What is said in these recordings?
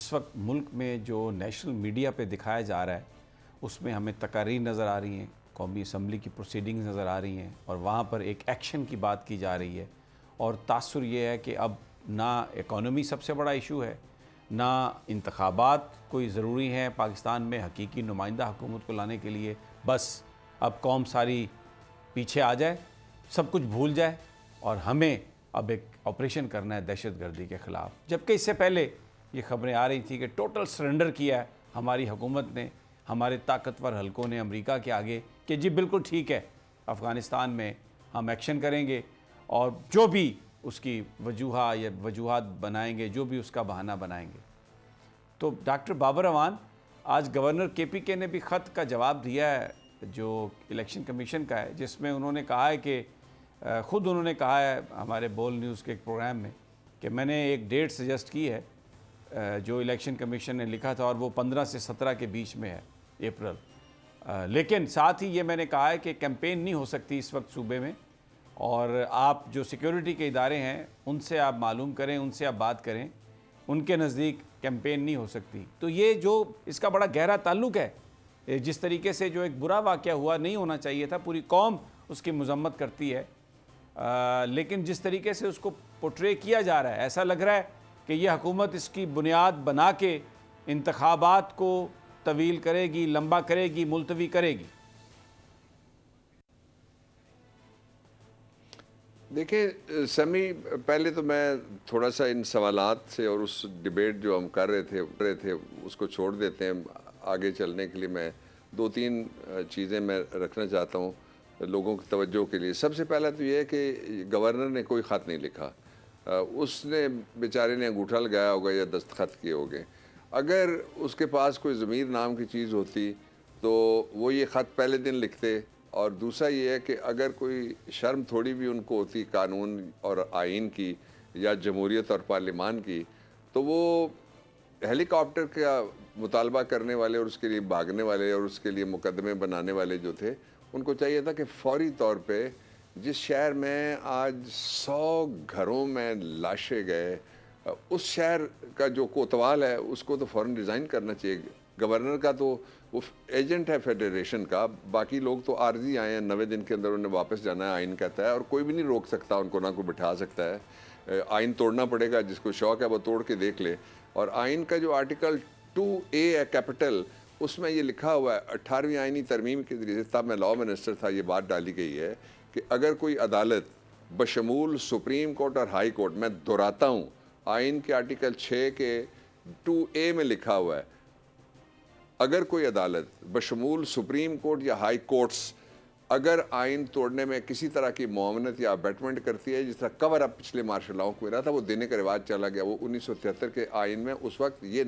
इस वक्त मुल्क में जो नेशनल मीडिया पे दिखाया जा रहा है उसमें हमें तकारीर नज़र आ रही हैं, कौमी असम्बली की प्रोसीडिंग्स नज़र आ रही हैं और वहाँ पर एक एक्शन की बात की जा रही है। और तासुर ये है कि अब ना इकॉनमी सबसे बड़ा इशू है, ना इंतखाबात कोई ज़रूरी हैं पाकिस्तान में हकीकी नुमाइंदा हुकूमत को लाने के लिए। बस अब कौम सारी पीछे आ जाए, सब कुछ भूल जाए और हमें अब एक ऑपरेशन करना है दहशत गर्दी के ख़िलाफ़। जबकि इससे पहले ये खबरें आ रही थी कि टोटल सरेंडर किया है हमारी हुकूमत ने, हमारे ताकतवर हलकों ने अमेरिका के आगे कि जी बिल्कुल ठीक है, अफ़गानिस्तान में हम एक्शन करेंगे और जो भी उसकी वजूहात बनाएंगे, जो भी उसका बहाना बनाएंगे। तो डॉक्टर बाबर अवान, आज गवर्नर KPK ने भी ख़त का जवाब दिया है जो इलेक्शन कमीशन का है, जिसमें उन्होंने कहा है कि ख़ुद उन्होंने कहा है हमारे बोल न्यूज़ के एक प्रोग्राम में कि मैंने एक डेट सजेस्ट की है जो इलेक्शन कमीशन ने लिखा था और वो 15 से 17 के बीच में है, अप्रैल। लेकिन साथ ही ये मैंने कहा है कि कैंपेन नहीं हो सकती इस वक्त सूबे में और आप जो सिक्योरिटी के इदारे हैं उनसे आप मालूम करें, उनसे आप बात करें, उनके नज़दीक कैंपेन नहीं हो सकती। तो ये जो इसका बड़ा गहरा ताल्लुक़ है, जिस तरीके से जो एक बुरा वाक़या हुआ नहीं होना चाहिए था, पूरी कौम उसकी मज़म्मत करती है, लेकिन जिस तरीके से उसको पोर्ट्रे किया जा रहा है, ऐसा लग रहा है कि यह हुकूमत इसकी बुनियाद बना के इंतखाबात को तवील करेगी, लंबा करेगी, मुलतवी करेगी। देखिए समी, पहले तो मैं थोड़ा सा इन सवालात से और उस डिबेट जो हम कर रहे थे उसको छोड़ देते हैं। आगे चलने के लिए मैं दो तीन चीज़ें मैं रखना चाहता हूँ लोगों की तवज्जो के लिए। सबसे पहला तो ये है कि गवर्नर ने कोई ख़त नहीं लिखा, उसने बेचारे ने अंगूठा लगाया होगा या दस्तखत किए होंगे। अगर उसके पास कोई ज़मीर नाम की चीज़ होती तो वो ये ख़त पहले दिन लिखते। और दूसरा ये है कि अगर कोई शर्म थोड़ी भी उनको होती कानून और आइन की या जमहूरियत और पार्लिमान की, तो वो हेलीकॉप्टर का मुतालबा करने वाले और उसके लिए भागने वाले और उसके लिए मुकदमे बनाने वाले जो थे, उनको चाहिए था कि फ़ौरी तौर पे जिस शहर में आज 100 घरों में लाशें गए, उस शहर का जो कोतवाल है उसको तो फ़ौरन रिज़ाइन करना चाहिए। गवर्नर का तो वो एजेंट है फेडरेशन का, बाकी लोग तो आर्जी आए हैं, 90 दिन के अंदर उन्हें वापस जाना है, आइन कहता है, और कोई भी नहीं रोक सकता उनको, ना कोई बिठा सकता है। आइन तोड़ना पड़ेगा, जिसको शौक़ है वो तोड़ के देख ले। और आइन का जो आर्टिकल 2A है कैपिटल, उसमें ये लिखा हुआ है 18वीं आइनी तरमीम के ज़रिए, तब मैं लॉ मिनिस्टर था, ये बात डाली गई है कि अगर कोई अदालत बशमूल सुप्रीम कोर्ट और हाई कोर्ट, मैं दोहराता हूँ, आइन के आर्टिकल 6 के 2A में लिखा हुआ है, अगर कोई अदालत बशमूल सुप्रीम कोर्ट या हाई कोर्ट्स अगर आइन तोड़ने में किसी तरह की मुआवनत या अबेटमेंट करती है, जिस तरह कवर अप पिछले मार्शल लॉ को मिला था, वो देने का रिवाज चला गया। वो 1973 के आइन में उस वक्त ये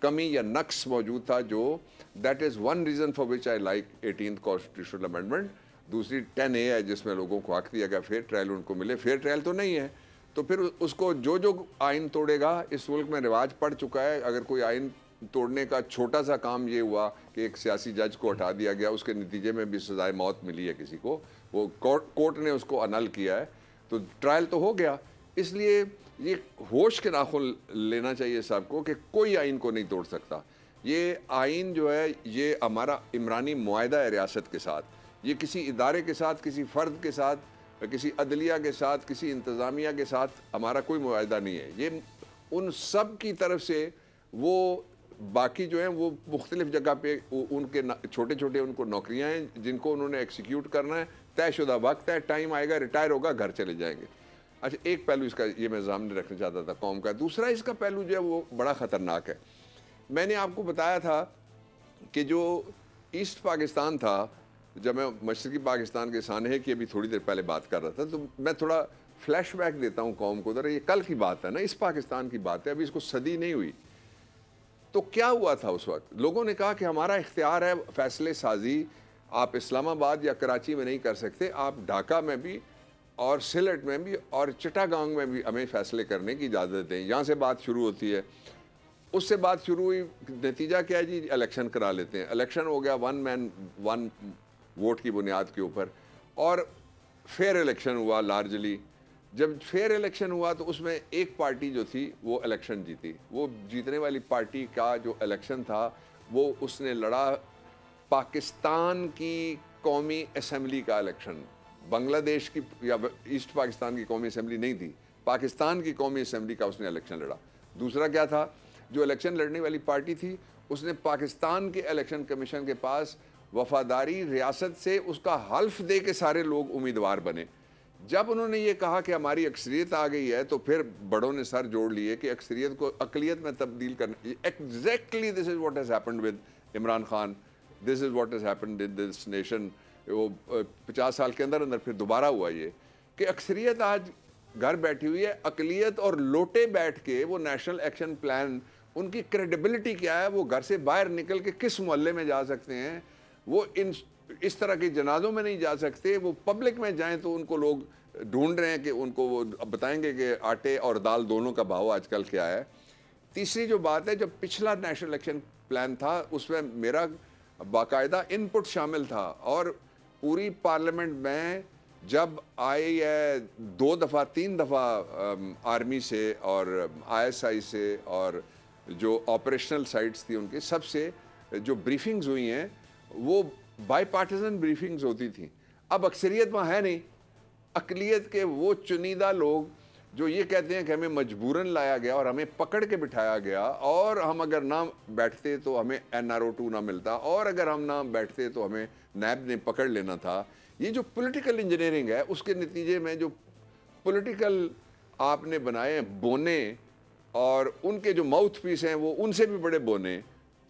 कमी या नक्स मौजूद था, जो that is one reason for which I like 18th constitutional amendment. दूसरी 10A है जिसमें लोगों को हक दिया गया फेयर ट्रायल उनको मिले। फेयर ट्रायल तो नहीं है, तो फिर उसको जो आइन तोड़ेगा, इस मुल्क में रिवाज पड़ चुका है, अगर कोई आइन तोड़ने का छोटा सा काम ये हुआ कि एक सियासी जज को हटा दिया गया, उसके नतीजे में भी सजाए मौत मिली है किसी को, वो कोर्ट ने उसको अनल किया है, तो ट्रायल तो हो गया। इसलिए ये होश के नाखुन लेना चाहिए सबको कि कोई आइन को नहीं तोड़ सकता। ये आइन जो है ये हमारा इमरानी मुआहदा है रियासत के साथ, ये किसी इदारे के साथ, किसी फ़र्द के साथ, किसी अदलिया के साथ, किसी इंतज़ामिया के साथ हमारा कोई मुआहदा नहीं है। ये उन सब की तरफ से वो बाकी जो हैं वो मुख्तलिफ जगह पे उनके छोटे छोटे उनको नौकरियां हैं जिनको उन्होंने एक्सिक्यूट करना है, तयशुदा वक्त है, टाइम आएगा, रिटायर होगा, घर चले जाएंगे। अच्छा, एक पहलू इसका ये मैं सामने रखना चाहता था कौम का। दूसरा इसका पहलू जो है वो बड़ा ख़तरनाक है। मैंने आपको बताया था कि जो ईस्ट पाकिस्तान था, जब मैं मशरक़ी पाकिस्तान के सानहे की अभी थोड़ी देर पहले बात कर रहा था, तो मैं थोड़ा फ्लैश बैक देता हूँ कौम को। उधर ये कल की बात है ना, इस पाकिस्तान की बात है, अभी इसको सदी नहीं हुई। तो क्या हुआ था उस वक्त? लोगों ने कहा कि हमारा इख्तियार है फ़ैसले साजी, आप इस्लामाबाद या कराची में नहीं कर सकते, आप ढाका में भी और सिलेट में भी और चिटागांग में भी हमें फ़ैसले करने की इजाज़त दें। यहाँ से बात शुरू होती है। उससे बात शुरू हुई, नतीजा क्या है जी, इलेक्शन करा लेते हैं। इलेक्शन हो गया 1 मैन 1 वोट की बुनियाद के ऊपर, और फेयर इलेक्शन हुआ लार्जली। जब फेयर इलेक्शन हुआ तो उसमें एक पार्टी जो थी वो इलेक्शन जीती। वो जीतने वाली पार्टी का जो इलेक्शन था वो उसने लड़ा पाकिस्तान की कौमी असम्बली का इलेक्शन। बांग्लादेश की या ईस्ट पाकिस्तान की कौमी असम्बली नहीं थी, पाकिस्तान की कौमी असम्बली का उसने इलेक्शन लड़ा। दूसरा क्या था, जो इलेक्शन लड़ने वाली पार्टी थी उसने पाकिस्तान के इलेक्शन कमीशन के पास वफादारी रियासत से उसका हल्फ दे के सारे लोग उम्मीदवार बने। जब उन्होंने ये कहा कि हमारी अक्सरियत आ गई है तो फिर बड़ों ने सर जोड़ लिए कि अक्सरियत को अकलियत में तब्दील करना। Exactly this is what has happened with Imran Khan, this is what has happened in this nation. वो 50 साल के अंदर अंदर फिर दोबारा हुआ ये कि अक्सरियत आज घर बैठी हुई है, अकलियत और लोटे बैठ के वो नेशनल एक्शन प्लान, उनकी क्रेडिबिलिटी क्या है, वो घर से बाहर निकल के किस मोहल्ले में जा सकते हैं, वो इस तरह के जनाजों में नहीं जा सकते, वो पब्लिक में जाएं तो उनको लोग ढूंढ रहे हैं कि उनको वो बताएंगे कि आटे और दाल दोनों का भाव आजकल क्या है। तीसरी जो बात है, जब पिछला नेशनल एक्शन प्लान था उसमें मेरा बाकायदा इनपुट शामिल था और पूरी पार्लियामेंट में जब आई है 2 दफ़ा 3 दफ़ा आर्मी से और ISI से और जो ऑपरेशनल साइट्स थी उनके सबसे जो ब्रीफिंग्स हुई हैं वो बाई पार्टिजन ब्रीफिंग्स होती थी। अब अक्सरियत वहाँ है नहीं, अकलियत के वो चुनिंदा लोग जो ये कहते हैं कि हमें मजबूरन लाया गया और हमें पकड़ के बिठाया गया और हम अगर ना बैठते तो हमें NRO2 ना मिलता और अगर हम ना बैठते तो हमें नैब ने पकड़ लेना था। ये जो पॉलिटिकल इंजीनियरिंग है उसके नतीजे में जो पॉलिटिकल आपने बनाए बोने और उनके जो माउथ पीस हैं वो उनसे भी बड़े बोने,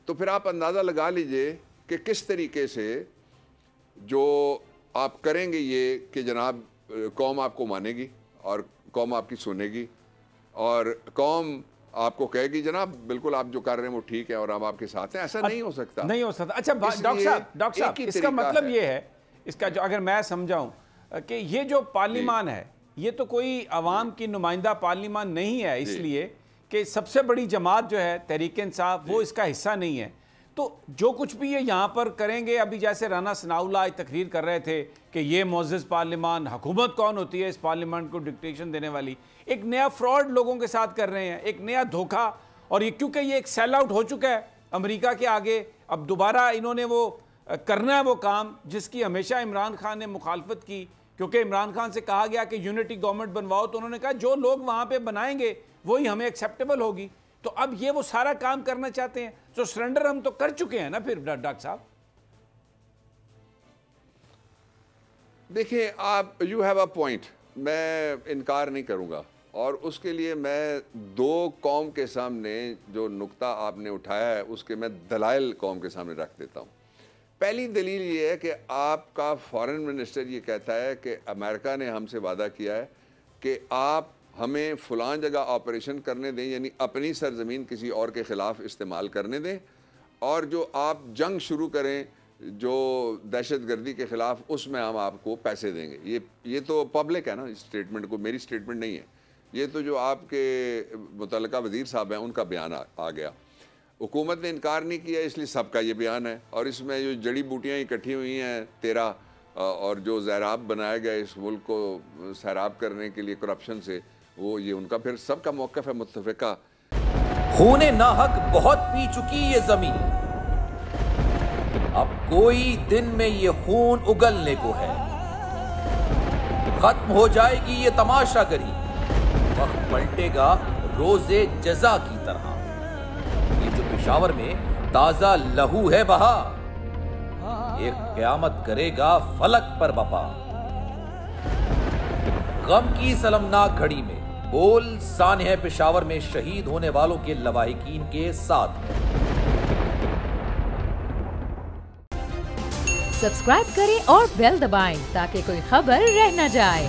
तो फिर आप अंदाज़ा लगा लीजिए कि किस तरीके से जो आप करेंगे ये कि जनाब कौम आपको मानेगी और कौम आपकी सुनेगी और कौम आपको कहेगी जनाब बिल्कुल आप जो कर रहे हैं वो ठीक है और हम आपके साथ हैं। ऐसा नहीं हो सकता, नहीं हो सकता। अच्छा डॉक्टर साहब इसका मतलब ये है, इसका जो अगर मैं समझाऊं कि ये जो पार्लियामान है ये तो कोई अवाम की नुमाइंदा पार्लियामान नहीं है, इसलिए कि सबसे बड़ी जमात जो है तहरीक इंसाफ वो इसका हिस्सा नहीं है। तो जो कुछ भी ये यहाँ पर करेंगे, अभी जैसे राना सनाउल्लाह तकरीर कर रहे थे कि ये मुअज़्ज़ज़ पार्लियामान, हुकूमत कौन होती है इस पार्लियामान को डिक्टेशन देने वाली, एक नया फ्रॉड लोगों के साथ कर रहे हैं, एक नया धोखा। और ये क्योंकि ये एक सेल आउट हो चुका है अमेरिका के आगे, अब दोबारा इन्होंने वो करना है वो काम जिसकी हमेशा इमरान खान ने मुखालफत की, क्योंकि इमरान खान से कहा गया कि यूनिटी गवर्नमेंट बनवाओ तो उन्होंने कहा जो लोग वहाँ पर बनाएंगे वही हमें एक्सेप्टेबल होगी। तो अब ये वो सारा काम करना चाहते हैं, तो सरेंडर हम तो कर चुके हैं ना फिर डॉक्टर साहब। देखिए आप यू हैव अ पॉइंट, मैं इनकार नहीं करूंगा और उसके लिए मैं 2 कौम के सामने जो नुक्ता आपने उठाया है उसके मैं दलाइल कौम के सामने रख देता हूं। पहली दलील ये है कि आपका फॉरेन मिनिस्टर ये कहता है कि अमेरिका ने हमसे वादा किया है कि आप हमें फ़लाँ जगह ऑपरेशन करने दें, यानी अपनी सरजमीन किसी और के ख़िलाफ़ इस्तेमाल करने दें, और जो आप जंग शुरू करें जो दहशतगर्दी के ख़िलाफ़ उसमें हम आपको पैसे देंगे। ये तो पब्लिक है ना, इस स्टेटमेंट को मेरी स्टेटमेंट नहीं है, ये तो जो आपके मुतल्लिका वज़ीर साहब हैं उनका बयान आ गया। हुकूमत ने इनकार नहीं किया इसलिए सबका ये बयान है। और इसमें जो जड़ी बूटियाँ इकट्ठी हुई हैं 13 और जो ज़ैराब बनाया गया इस मुल्क को सैराब करने के लिए करप्शन से, वो ये उनका फिर सबका मौक़िफ़ है मुत्तफ़िका। खूने नाहक बहुत पी चुकी ये जमीन, अब कोई दिन में ये खून उगलने को है। खत्म हो जाएगी ये तमाशागरी, वक्त पलटेगा रोजे जजा की तरह। ये जो पेशावर में ताजा लहू है बहा, एक क़यामत करेगा फलक पर बपा। गम की सलमनाक घड़ी में बोल सानह पेशावर में शहीद होने वालों के लवाहिकीन के साथ। सब्सक्राइब करें और बेल दबाएं ताकि कोई खबर रह न जाए।